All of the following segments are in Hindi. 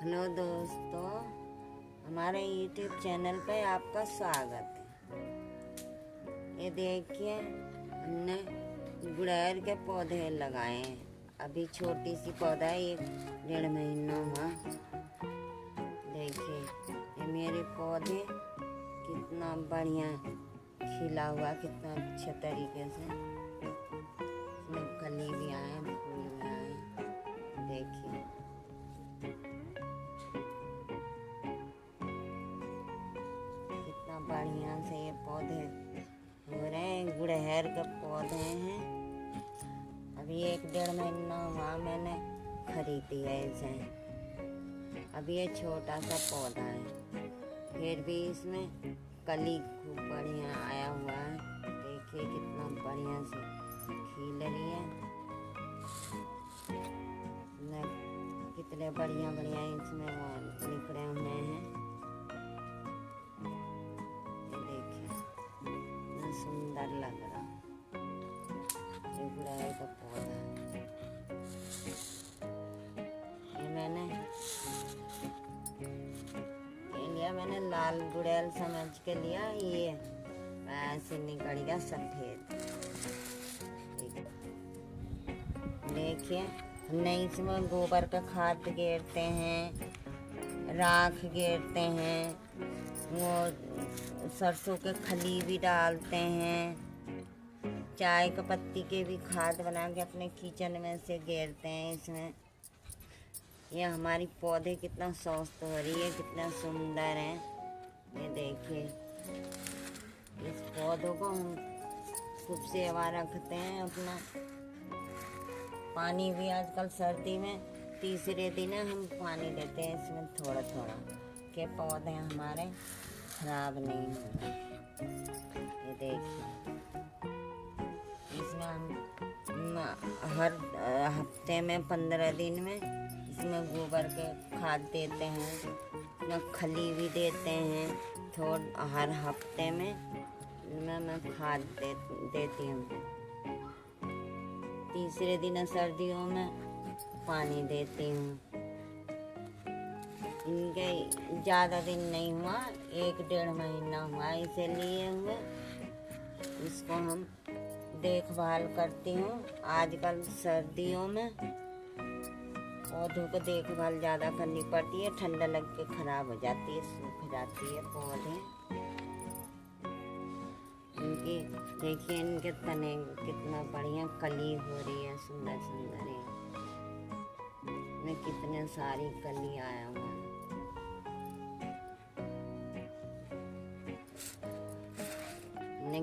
हेलो दोस्तों, हमारे YouTube चैनल पे आपका स्वागत है। ये देखिए, हमने गुड़हल के पौधे लगाए हैं। अभी छोटी सी पौधा है, 1-1.5 महीना हुआ। देखिए ये मेरे पौधे कितना बढ़िया खिला हुआ, कितना अच्छे तरीके से। इसमें कली भी आए, फूल भी आए। देखिए कितना बढ़िया से ये पौधे हो रहे हैं। गुड़हल के पौधे हैं। अभी 1-1.5 महीना हुआ मैंने खरीदी है इसे। अभी ये छोटा सा पौधा है, फिर भी इसमें कली खूब बढ़िया आया हुआ है। देखिए कितना बढ़िया से खिल रही है। कितने बढ़िया बढ़िया इसमें निकले हुए हैं। सुंदर लग रहा ये गुड़हल का पौधा। ये मैंने लाल गुड़हल समझ के लिया, ये ऐसे निकल गया सफेद। देखिए हमने इसमें गोबर का खाद गेरते हैं, राख गेरते हैं, वो सरसों के खली भी डालते हैं, चाय का पत्ती के भी खाद बना के अपने किचन में से गेरते हैं इसमें। ये हमारी पौधे कितना स्वस्थ हो रही है, कितना सुंदर है। ये देखिए इस पौधों को हम खूब सेवा रखते हैं। अपना पानी भी आजकल सर्दी में तीसरे दिन हम पानी देते हैं इसमें थोड़ा थोड़ा, के पौधे हमारे खराब नहीं होंगे। ये देखिए इसमें हम हर हफ्ते में 15 दिन में इसमें गोबर के खाद देते हैं, इसमें खली भी देते हैं। हर हफ्ते में इसमें मैं खाद देती हूँ। तीसरे दिन सर्दियों में पानी देती हूँ। इनके ज़्यादा दिन नहीं हुआ, 1-1.5 महीना हुआ इसे लिए हुए। इसको हम देखभाल करती हूँ। आजकल सर्दियों में पौधों को देखभाल ज़्यादा करनी पड़ती है, ठंडा लग के खराब हो जाती है, सूख जाती है पौधे। इनकी देखिए, इनके तने कितना बढ़िया कली हो रही है, सुंदर सुंदर है। में कितने सारी कली आया हुआ है।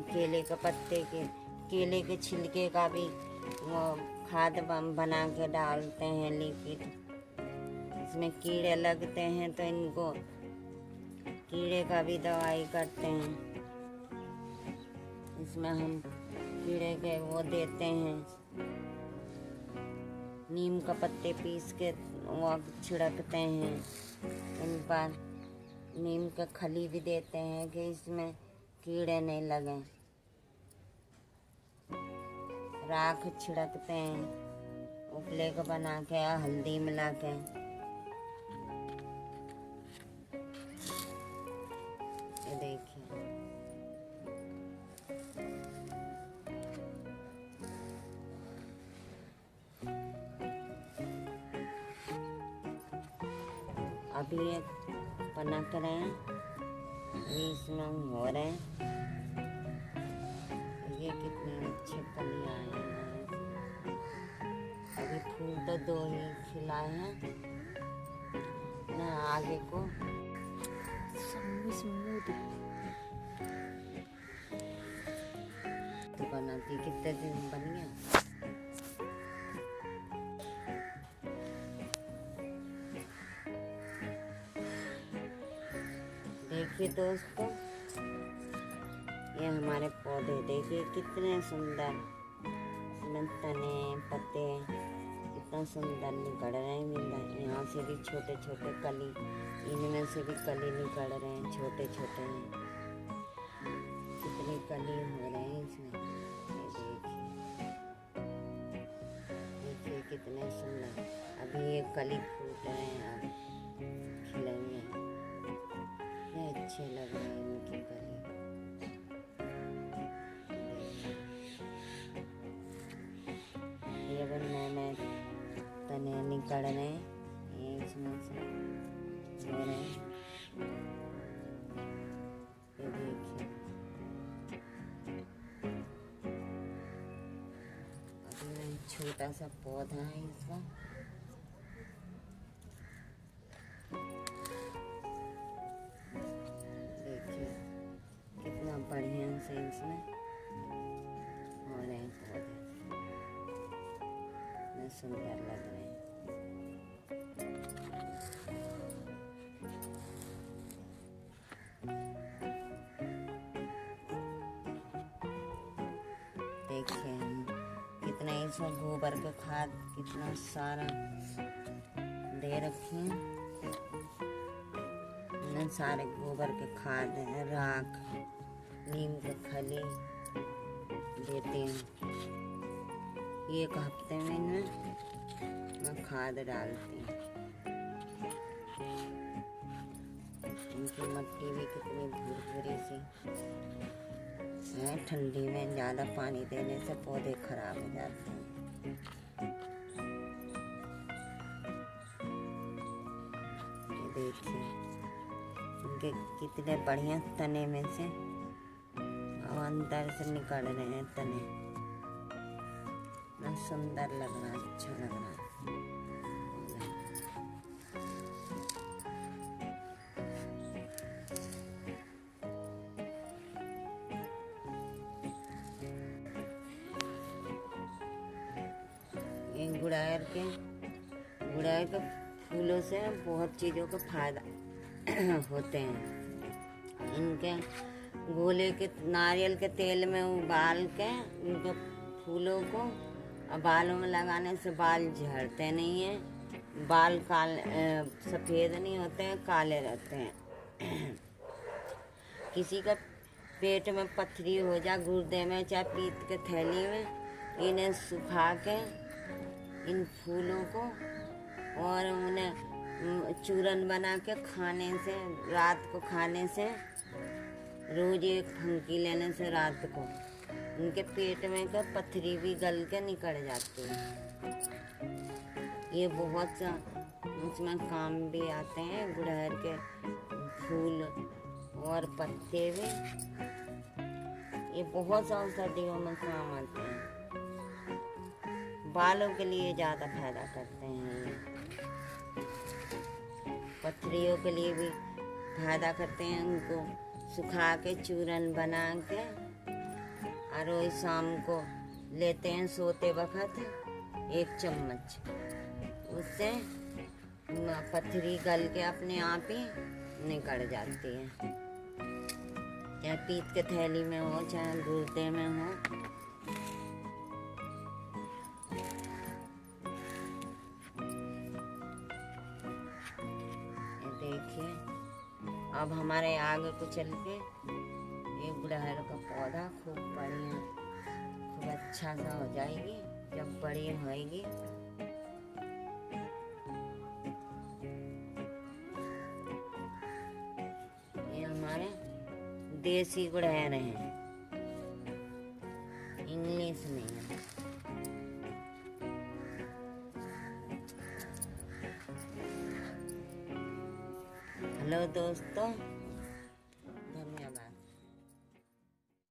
केले के पत्ते के, केले के छिलके का भी वो खाद बना के डालते हैं लिक्विड। इसमें कीड़े लगते हैं तो इनको कीड़े का भी दवाई करते हैं। इसमें हम कीड़े के वो देते हैं, नीम का पत्ते पीस के वो छिड़कते हैं। इन पर नीम का खली भी देते हैं कि इसमें कीड़े नहीं लगे। राख छिड़कते हैं, उपले को बना के हल्दी मिला के। ये देखिए अभी ये पनक रहे हैं, अभी इसमें हो रहे हैं। ये कितने अच्छे कली आए हैं। अभी फूल तो 2 ही खिलाए हैं ना, आगे को तो बनाती कितने दिन बन गया। देखिए दोस्तों, ये हमारे पौधे देखिए कितने सुंदर, इसमें तने पत्ते कितना सुंदर निकल रहे हैं। यहाँ से भी छोटे छोटे कली, इनमें से भी कली निकल रहे हैं, छोटे छोटे हैं। कितनी कली हो रहे हैं इसमें। देखिए कितने सुंदर। अभी ये कली फूट रहे हैं। कैसे लग रहे हैं इनके गले। ये अब नए तने निकल रहे हैं, ये इसमें से हो रहे हैं। ये देखिए अभी छोटा सा पौधा है इसका। देखिए कितना बढ़िया से इसमें हो रहे हैं पौधे, कितने सुंदर लग रहे हैं। देखिए कितना इसमें गोबर का खाद कितना सारा दे रखे हैं। इतने सारे गोबर के खाद हैं, राख, नीम के खली देते हैं। एक हफ्ते में इनमें खाद डालते हैं। इनकी मिट्टी भी कितनी भूरी सी है। ठंडी में ज़्यादा पानी देने से पौधे खराब हो जाते हैं। ये देखिए इनके कितने बढ़िया तने में से और अंदर से निकल रहे हैं तने। इतना सुंदर लग रहा है, अच्छा लग रहा है। गुड़हल के फूलों से बहुत चीज़ों का फायदा होते हैं। इनके गोले के नारियल के तेल में उबाल के इनके फूलों को बालों में लगाने से बाल झड़ते नहीं हैं, बाल सफ़ेद नहीं होते हैं, काले रहते हैं। किसी का पेट में पथरी हो जाए, गुर्दे में चाहे पीत के थैली में, इन्हें सुखा के इन फूलों को और उन्हें चूरन बना के खाने से, रात को खाने से, रोज एक फंकी लेने से रात को उनके पेट में का पथरी भी गल के निकल जाती है। ये बहुत सा उसमें काम भी आते हैं। गुड़हल के फूल और पत्ते भी ये बहुत सा औषधियों में काम आते हैं। बालों के लिए ज़्यादा फायदा करते हैं। पथरियों के लिए भी फायदा करते हैं। उनको सुखा के चूरन बना के और रोज शाम को लेते हैं सोते वक्त 1 चम्मच। उससे पथरी गल के अपने आप ही निकल जाती है, चाहे पीत के थैली में हो चाहे गुर्दे में हो। देखिए अब हमारे आगे को चल के ये गुड़हल का पौधा खूब बढ़िया, खूब अच्छा सा हो जाएगी जब बड़ी होएगी। ये हमारे देसी गुड़हल हैं, इंग्लिश में है। हेलो दोस्तों,